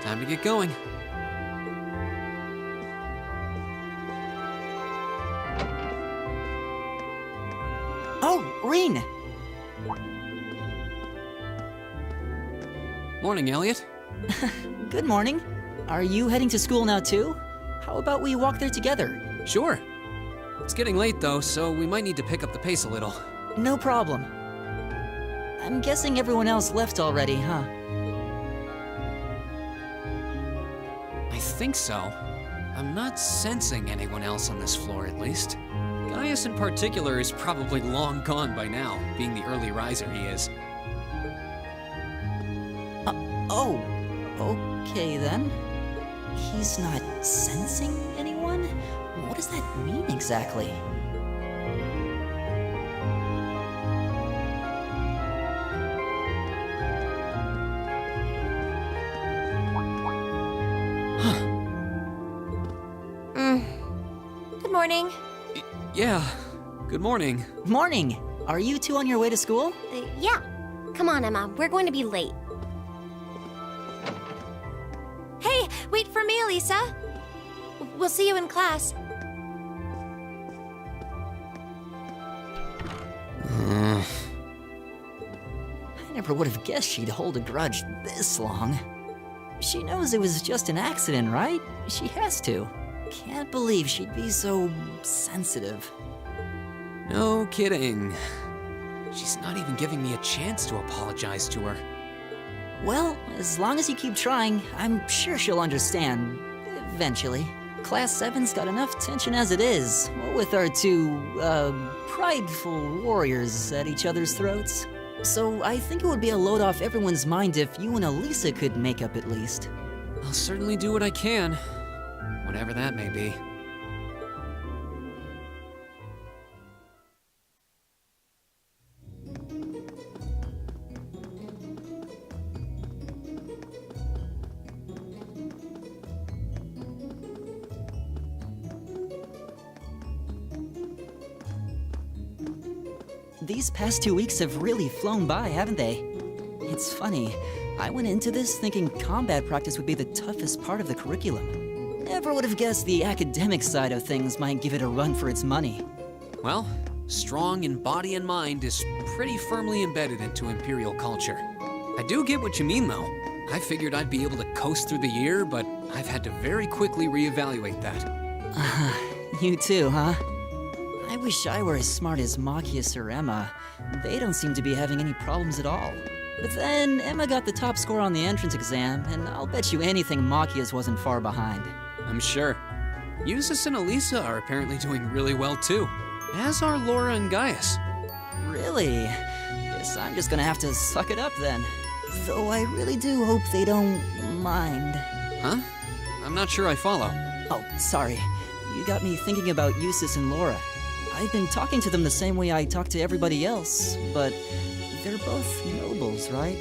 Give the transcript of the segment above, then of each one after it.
Time to get going. Oh, Reen! Morning, Elliot. Good morning. Are you heading to school now too? How about we walk there together? Sure. It's getting late though, so we might need to pick up the pace a little. No problem. I'm guessing everyone else left already, huh? I think so. I'm not sensing anyone else on this floor, at least. Gaius in particular is probably long gone by now, being the early riser he is. Oh, okay then. He's not sensing anyone? What does that mean exactly? Good morning. Yeah, good morning. Morning! Are you two on your way to school? Yeah. Come on, Emma. We're going to be late. Hey, wait for me, Lisa. We'll see you in class. I never would have guessed she'd hold a grudge this long. She knows it was just an accident, right? She has to. Can't believe she'd be so sensitive. No kidding. She's not even giving me a chance to apologize to her. Well, as long as you keep trying, I'm sure she'll understand. Eventually. Class 7's got enough tension as it is, what with our two, prideful warriors at each other's throats. So I think it would be a load off everyone's mind if you and Elisa could make up at least. I'll certainly do what I can, whatever that may be. These past 2 weeks have really flown by, haven't they? It's funny, I went into this thinking combat practice would be the toughest part of the curriculum. Never would have guessed the academic side of things might give it a run for its money. Well, strong in body and mind is pretty firmly embedded into Imperial culture. I do get what you mean, though. I figured I'd be able to coast through the year, but I've had to very quickly reevaluate that. You too, huh? I wish I were as smart as Machias or Emma. They don't seem to be having any problems at all. But then, Emma got the top score on the entrance exam, and I'll bet you anything Machias wasn't far behind. I'm sure. Eustace and Elisa are apparently doing really well, too. As are Laura and Gaius. Really? Guess I'm just gonna have to suck it up then. Though I really do hope they don't mind. Huh? I'm not sure I follow. Oh, sorry. You got me thinking about Eustace and Laura. I've been talking to them the same way I talk to everybody else, but they're both nobles, right?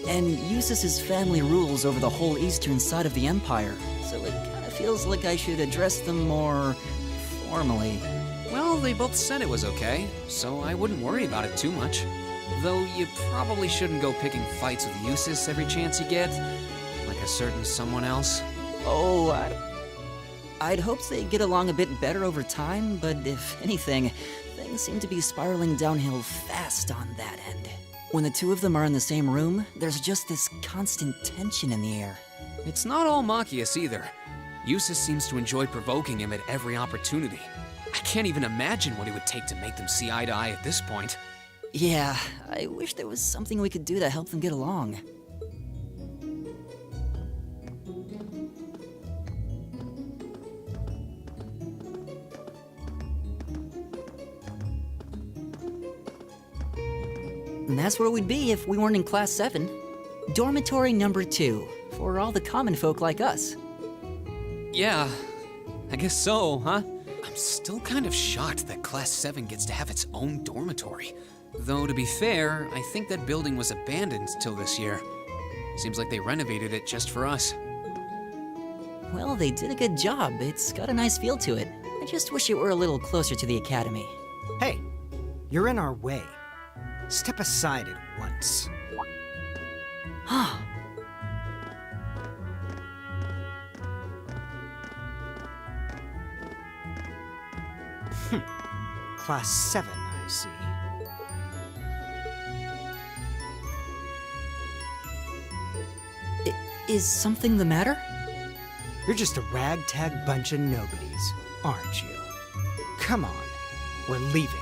And Eustace's family rules over the whole eastern side of the Empire, so it kind of feels like I should address them more formally. Well, they both said it was okay, so I wouldn't worry about it too much. Though you probably shouldn't go picking fights with Eustace every chance you get, like a certain someone else. Oh, I'd hoped they'd get along a bit better over time, but if anything, things seem to be spiraling downhill fast on that end. When the two of them are in the same room, there's just this constant tension in the air. It's not all Machias either. Eustace seems to enjoy provoking him at every opportunity. I can't even imagine what it would take to make them see eye to eye at this point. Yeah, I wish there was something we could do to help them get along. And that's where we'd be if we weren't in Class 7. Dormitory number 2, for all the common folk like us. Yeah, I guess so, huh? I'm still kind of shocked that Class 7 gets to have its own dormitory. Though, to be fair, I think that building was abandoned till this year. Seems like they renovated it just for us. Well, they did a good job. It's got a nice feel to it. I just wish it were a little closer to the academy. Hey, you're in our way. Step aside at once. Class 7, I see. Is something the matter? You're just a ragtag bunch of nobodies, aren't you? Come on, we're leaving.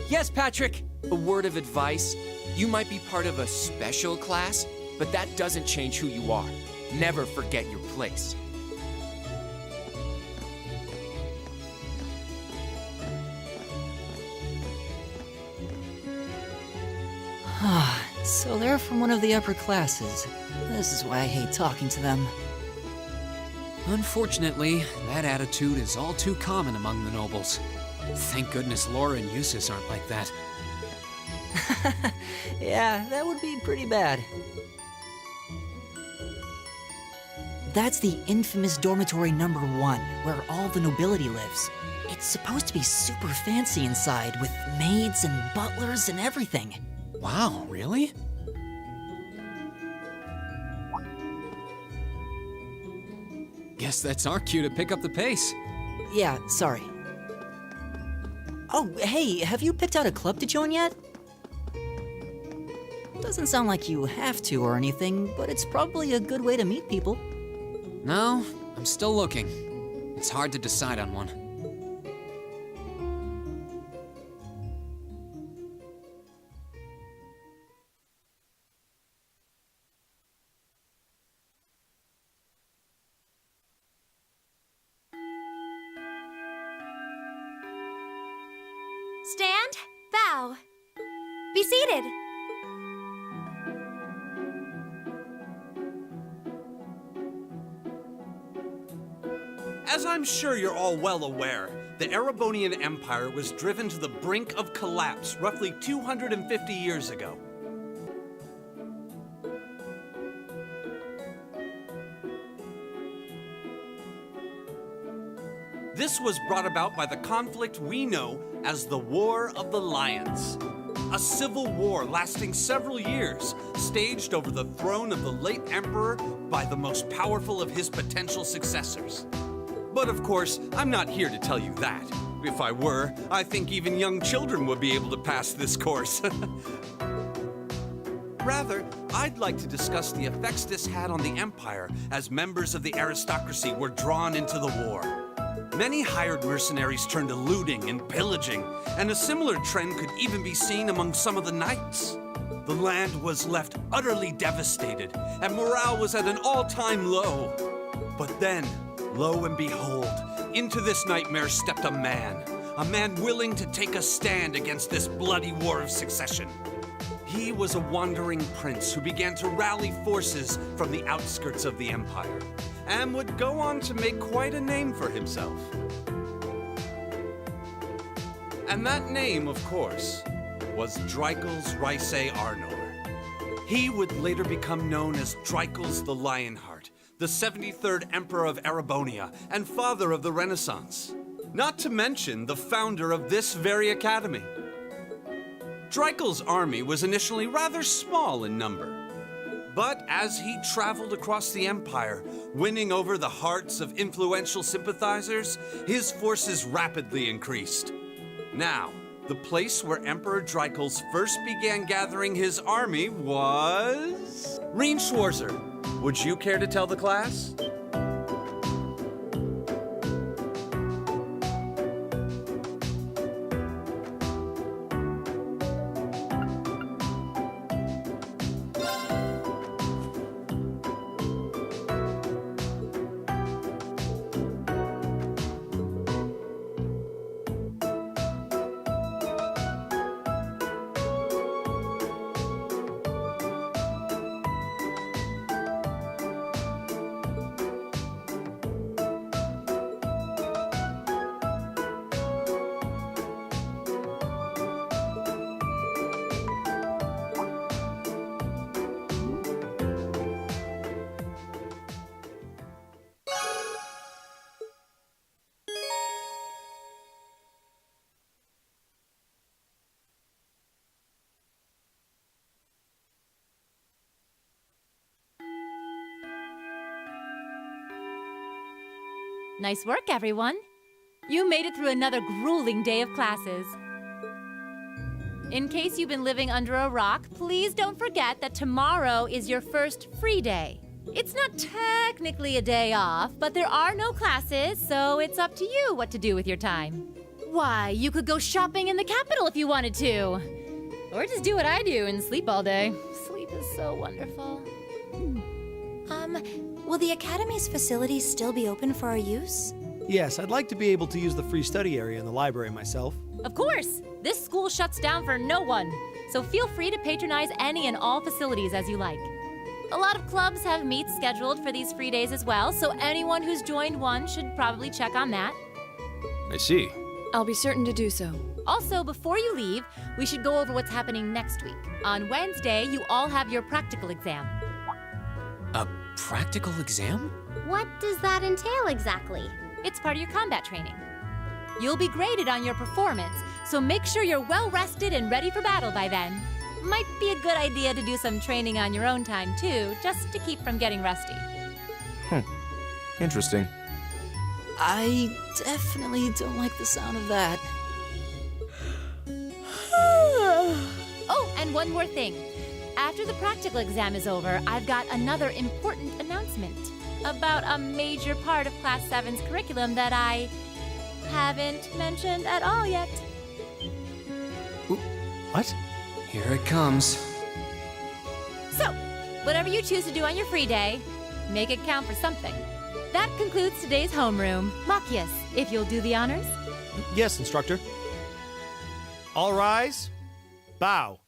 Yes, Patrick! A word of advice. You might be part of a special class, but that doesn't change who you are. Never forget your place. So they're from one of the upper classes. This is why I hate talking to them. Unfortunately, that attitude is all too common among the nobles. Thank goodness Laura and Eustace aren't like that. Yeah, that would be pretty bad. That's the infamous dormitory number 1, where all the nobility lives. It's supposed to be super fancy inside, with maids and butlers and everything. Wow, really? Guess that's our cue to pick up the pace. Yeah, sorry. Oh, hey, have you picked out a club to join yet? Doesn't sound like you have to or anything, but it's probably a good way to meet people. No, I'm still looking. It's hard to decide on one. Stand, bow. Be seated. As I'm sure you're all well aware, the Erebonian Empire was driven to the brink of collapse roughly 250 years ago. This was brought about by the conflict we know as the War of the Lions. A civil war lasting several years, staged over the throne of the late emperor by the most powerful of his potential successors. But of course, I'm not here to tell you that. If I were, I think even young children would be able to pass this course. Rather, I'd like to discuss the effects this had on the Empire as members of the aristocracy were drawn into the war. Many hired mercenaries turned to looting and pillaging, and a similar trend could even be seen among some of the knights. The land was left utterly devastated, and morale was at an all-time low. But then, lo and behold, into this nightmare stepped a man willing to take a stand against this bloody war of succession. He was a wandering prince who began to rally forces from the outskirts of the empire, and would go on to make quite a name for himself. And that name, of course, was Dreikels Rhysei Arnor. He would later become known as Dreikels the Lionheart, the 73rd Emperor of Erebonia and father of the Renaissance. Not to mention the founder of this very academy. Dreikels' army was initially rather small in number, but as he traveled across the empire, winning over the hearts of influential sympathizers, his forces rapidly increased. Now, the place where Emperor Dreikels first began gathering his army was... Reen Schwarzer, would you care to tell the class? Nice work, everyone. You made it through another grueling day of classes. In case you've been living under a rock, please don't forget that tomorrow is your first free day. It's not technically a day off, but there are no classes, so it's up to you what to do with your time. Why, you could go shopping in the capital if you wanted to. Or just do what I do and sleep all day. Sleep is so wonderful. Will the Academy's facilities still be open for our use? Yes, I'd like to be able to use the free study area in the library myself. Of course! This school shuts down for no one, so feel free to patronize any and all facilities as you like. A lot of clubs have meets scheduled for these free days as well, so anyone who's joined one should probably check on that. I see. I'll be certain to do so. Also, before you leave, we should go over what's happening next week. On Wednesday, you all have your practical exam. A practical exam? What does that entail exactly? It's part of your combat training. You'll be graded on your performance, so make sure you're well rested and ready for battle by then. Might be a good idea to do some training on your own time, too, just to keep from getting rusty. Interesting. I definitely don't like the sound of that. Oh, and one more thing. After the practical exam is over, I've got another important announcement about a major part of Class 7's curriculum that I haven't mentioned at all yet. What? Here it comes. So, whatever you choose to do on your free day, make it count for something. That concludes today's homeroom. Machias, if you'll do the honors. Yes, instructor. All rise. Bow.